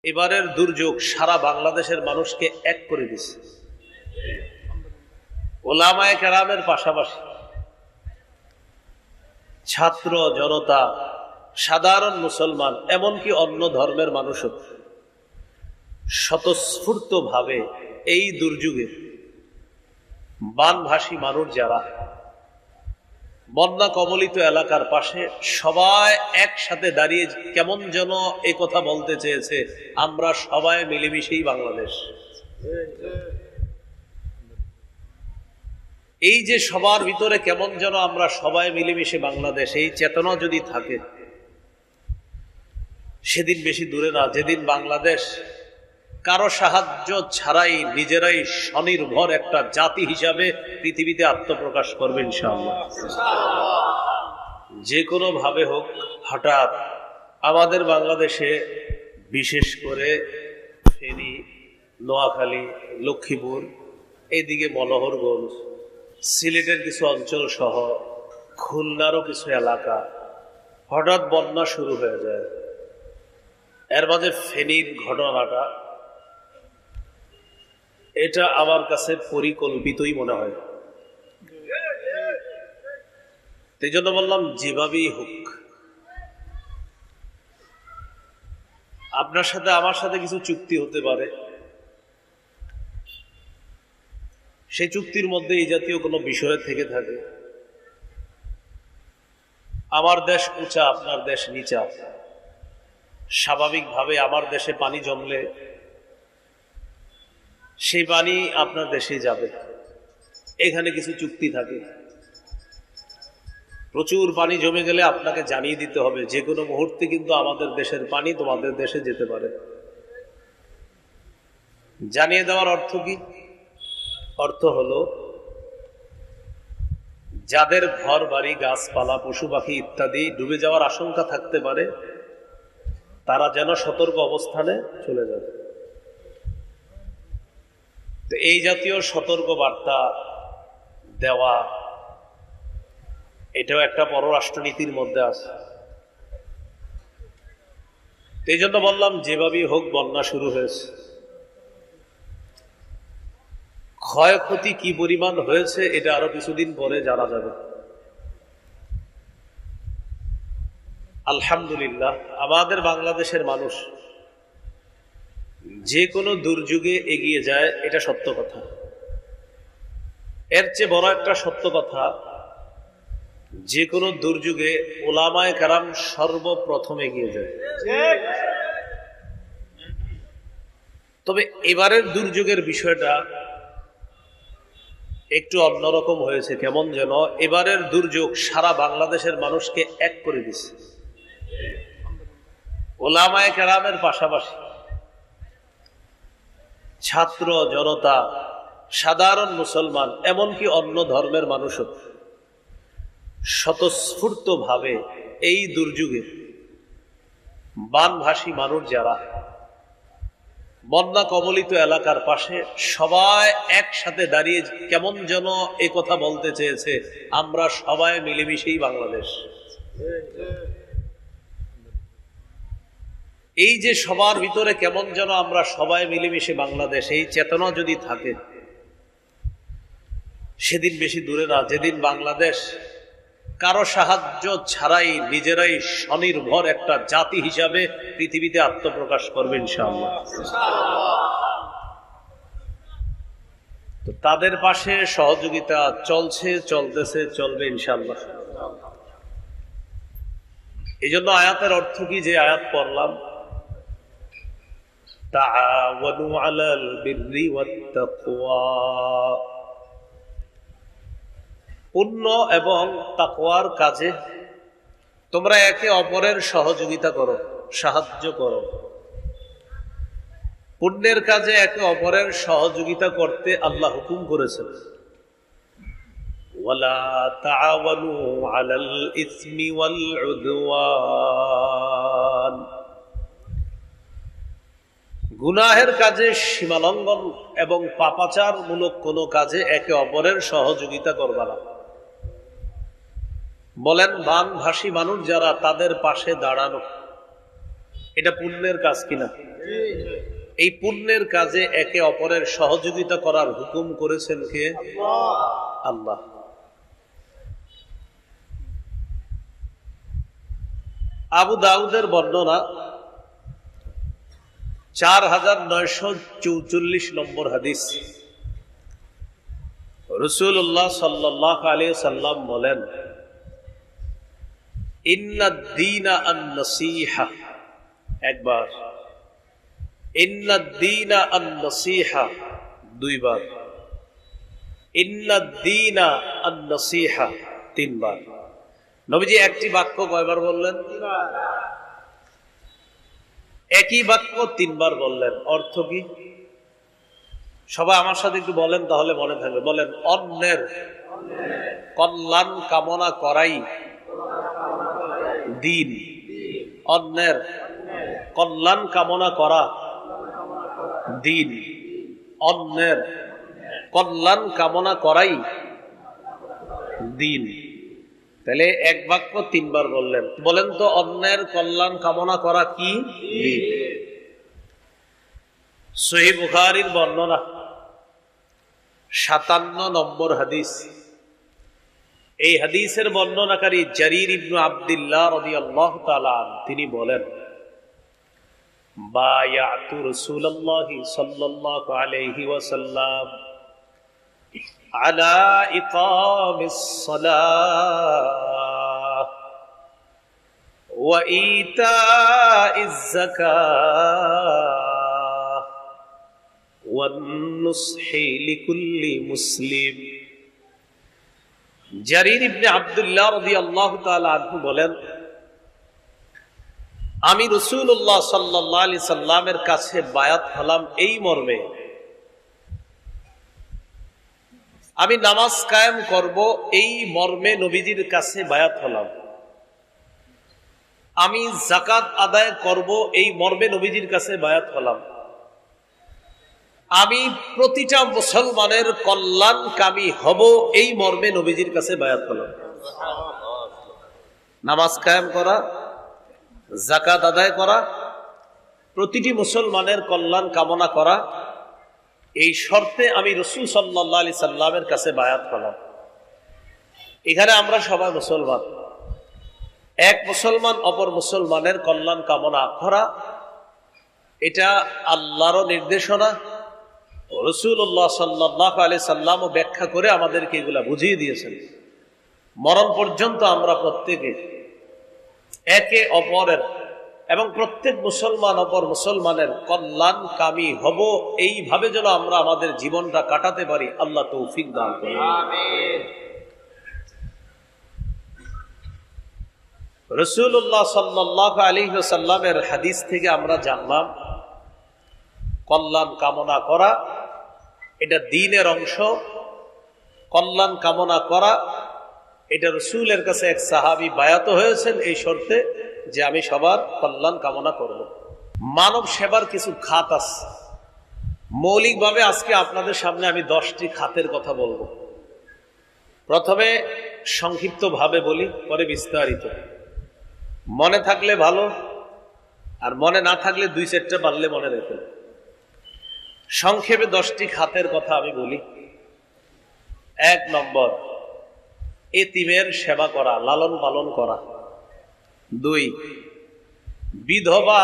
এবারের দুর্যোগ সারা বাংলাদেশের মানুষকে এক করে দিছে। ওলামায়ে কেরামের পাশাপাশি ছাত্র জনতা, সাধারণ মুসলমান, এমনকি অন্য ধর্মের মানুষও স্বতঃস্ফূর্ত ভাবে এই দুর্যোগে বানভাসী মানুষ যারা বন্যা কবলিত এলাকার পাশে সবাই একসাথে দাঁড়িয়ে কেমন যেন এই কথা বলতে চেয়েছে, আমরা সবাই মিলেমিশেই বাংলাদেশ। এই যে সবার ভিতরে কেমন যেন আমরা সবাই মিলেমিশে বাংলাদেশ, এই চেতনা যদি থাকে, সেদিন বেশি দূরে না যেদিন বাংলাদেশ কারো সাহায্য ছাড়াই নিজেরাই স্বনির্ভর একটা জাতি হিসাবে পৃথিবীতে আত্মপ্রকাশ করবে ইনশাআল্লাহ। যে কোনো ভাবে হোক, হঠাৎ আমাদের বাংলাদেশে বিশেষ করে ফেনী, নোয়াখালী, লক্ষ্মীপুর, এইদিকে মনোহরগঞ্জ, সিলেটের কিছু অঞ্চল সহ খুলনারও কিছু এলাকা হঠাৎ বন্যা শুরু হয়ে যায়। এর মাঝে ফেনীর ঘটনাটা, এটা আমার কাছে পরিকল্পিতই মনে হয়। এই জন্য বললাম যেভাবেই হোক, আপনার সাথে আমার সাথে কিছু চুক্তি হতে পারে, সেই চুক্তির মধ্যে এই জাতীয় কোনো বিষয় থেকে থাকে। আমার দেশ উঁচা, আপনার দেশ নিচা, স্বাভাবিকভাবে আমার দেশে পানি জমলে সেই পানি আপনার দেশে যাবে, এখানে কিছু চুক্তি থাকে। প্রচুর পানি জমে গেলে আপনাকে জানিয়ে দিতে হবে যে কোনো মুহূর্তে কিন্তু আমাদের দেশের পানি তোমাদের দেশে যেতে পারে। জানিয়ে দেওয়ার অর্থ কি? অর্থ হলো যাদের ঘর বাড়ি, গাছপালা, পশু পাখি ইত্যাদি ডুবে যাওয়ার আশঙ্কা থাকতে পারে, তারা যেন সতর্ক অবস্থানে চলে যাবে। তো এই জাতীয় সতর্ক বার্তা দেওয়া, এটাও একটা পররাষ্ট্রনীতির মধ্যে আছে। এই জন্য বললাম যেভাবেই হোক বন্যা শুরু হয়েছে, ক্ষয়ক্ষতি কি পরিমাণ হয়েছে এটা আরো কিছুদিন পরে জানা যাবে। আলহামদুলিল্লাহ, আমাদের বাংলাদেশের মানুষ যে কোনো দুর্যোগে এগিয়ে যায়, এটা সত্য কথা। এর চেয়ে বড় একটা সত্য কথা, যে কোনো দুর্যোগে ওলামায়ে কেরাম সর্বপ্রথম এগিয়ে যায়। তবে এবারের দুর্যোগের বিষয়টা একটু অন্যরকম হয়েছে। কেমন যেন এবারের দুর্যোগ সারা বাংলাদেশের মানুষকে এক করে দিছে। ওলামায়ে কেরামের পাশাপাশি ছাত্র জনতা, সাধারণ মুসলমান, এমনকি অন্য ধর্মের মানুষও স্বতঃস্ফূর্ত ভাবে এই দুর্যোগে বানভাসী মানুষ যারা বন্যা কবলিত এলাকার পাশে সবাই একসাথে দাঁড়িয়ে কেমন যেন এই কথা বলতে চেয়েছে, আমরা সবাই মিলেমিশেই বাংলাদেশ। এই যে সবার ভিতরে কেমন যেন আমরা সবাই মিলেমিশে বাংলাদেশ, এই চেতনা যদি থাকে, সেদিন বেশি দূরে না যেদিন বাংলাদেশ কারো সাহায্য ছাড়াই নিজেরাই স্বনির্ভর একটা জাতি হিসাবে পৃথিবীতে আত্মপ্রকাশ করবে ইনশাআল্লাহ। তো তাদের পাশে সহযোগিতা চলছে, চলতেছে, চলবে ইনশাআল্লাহ। এই জন্য আয়াতের অর্থ কি, যে আয়াত পড়লাম, তাআওয়ানু আলাল বিররি ওয়াত তাকওয়া, পুণ্য এবং তাকওয়ার কাজে তোমরা একে অপরের সহযোগিতা করো, সাহায্য করো। পুণ্যের কাজে একে অপরের সহযোগিতা করতে আল্লাহ হুকুম করেছেন। ওয়ালা তাআওয়ানু আলাল ইসমি ওয়াল উদওয়ান, গুনাহের কাজে, সীমালঙ্ঘন এবং পাপাচার মূলক কোনো কাজে একে অপরের সহযোগিতা করবা না। বলেন বানভাসী মানুষ যারা, তাদের পাশে দাঁড়ানো, এটা পুণ্যের কাজ কিনা? এই পুণ্যের কাজে একে অপরের সহযোগিতা করার হুকুম করেছেন কে? আল্লাহ। আবু দাউদের বর্ণনা 4944 নম্বর হাদিস। রাসূলুল্লাহ সাল্লাল্লাহু আলাইহি সাল্লাম বলেন, ইন্নাদ-দীনা আন-নাসীহা। একবার, ইন্নাদ-দীনা আন-নাসীহা। দুইবার, ইন্নাদ-দীনা আন-নাসীহা। তিনবার। নবীজি একটি বাক্য কয়বার বললেন? একই বাক্য তিনবার বললেন। অর্থ কি? সবাই আমার সাথে একটু বলেন, তাহলে মনে থাকবে। বলেন, অন্যের কল্যাণ কামনা করাই দিন। অন্যের কল্যাণ কামনা করা দিন। অন্যের কল্যাণ কামনা করাই দিন। তাহলে এক বাক্য তিনবার বললেন। বলেন তো, অন্যের কল্যাণ কামনা করা কি? দিন। সহিহ বুখারীর বর্ণনা 57 নম্বর হাদিস। এই হাদিসের বর্ণনাকারী জারির ইবনে আব্দুল্লাহ রাদিয়াল্লাহু তাআলা তিনি বলেন, বায়াতু রাসূলুল্লাহি সাল্লাল্লাহু আলাইহি ওয়াসাল্লাম আলা ইকামিস সালাহ ওয়া ইতাইজ যাকাহ ওয়ান নুসহি লিকুল্লি মুসলিম। জারির ইবনে আব্দুল্লাহ রাদিয়াল্লাহু তাআলা আনহু বলেন, আমি রাসূলুল্লাহ সাল্লাল্লাহু আলাইহি সাল্লামের কাছে বায়াত হলাম এই মর্মে, আমি নামাজ কায়েম করব এই মর্মে নবীজির কাছে বায়াত হলাম। আমি যাকাত আদায় করব এই মর্মে নবীজির কাছে বায়াত হলাম। আমি প্রতিটা মুসলমানের কল্যাণকামী হব এই মর্মে নবীজির কাছে বায়াত হলাম। নামাজ কায়েম করা, যাকাত আদায় করা, প্রতিটি মুসলমানের কল্যাণ কামনা করা, এই শর্তে আমি রাসূল সাল্লাল্লাহু আলাইহি সাল্লামের কাছে বায়াত হলাম। এখানে আমরা সবাই মুসলমান। এক মুসলমান অপর মুসলমানের কল্যাণ কামনা করা, এটা আল্লাহর নির্দেশনা। রাসূলুল্লাহ সাল্লাল্লাহু আলাইহি সাল্লামও ব্যাখ্যা করে আমাদেরকে এগুলা বুঝিয়ে দিয়েছেন। মরণ পর্যন্ত আমরা প্রত্যেকে একে অপরের এবং প্রত্যেক মুসলমান অপর মুসলমানের কল্যাণকামী হব, এইভাবে যেন আমরা আমাদের জীবনটা কাটাতে পারি, আল্লাহ তৌফিক দান করুন। আমিন। রাসূলুল্লাহ সাল্লাল্লাহু আলাইহি ওয়াসাল্লামের হাদিস থেকে আমরা জানলাম, কল্যাণ কামনা করা এটা দ্বীনের অংশ। কল্যাণ কামনা করা এটা রাসূলের কাছে এক সাহাবী বায়াত হয়েছেন এই শর্তে যে আমি সবার কল্যাণ কামনা করব। মানব সেবার কিছু খাত আছে। মৌলিকভাবে আজকে আপনাদের সামনে আমি 10টি খাতের কথা বলবো। প্রথমে সংক্ষিপ্তভাবে বলি, পরে বিস্তারিত। মনে থাকলে ভালো, আর মনে না থাকলে 2-4টা পারলে মনে রেখে। সংক্ষেপে 10টি খাতের কথা আমি বলি। 1 নম্বর, এতিমের সেবা করা, লালন পালন করা। 2, বিধবা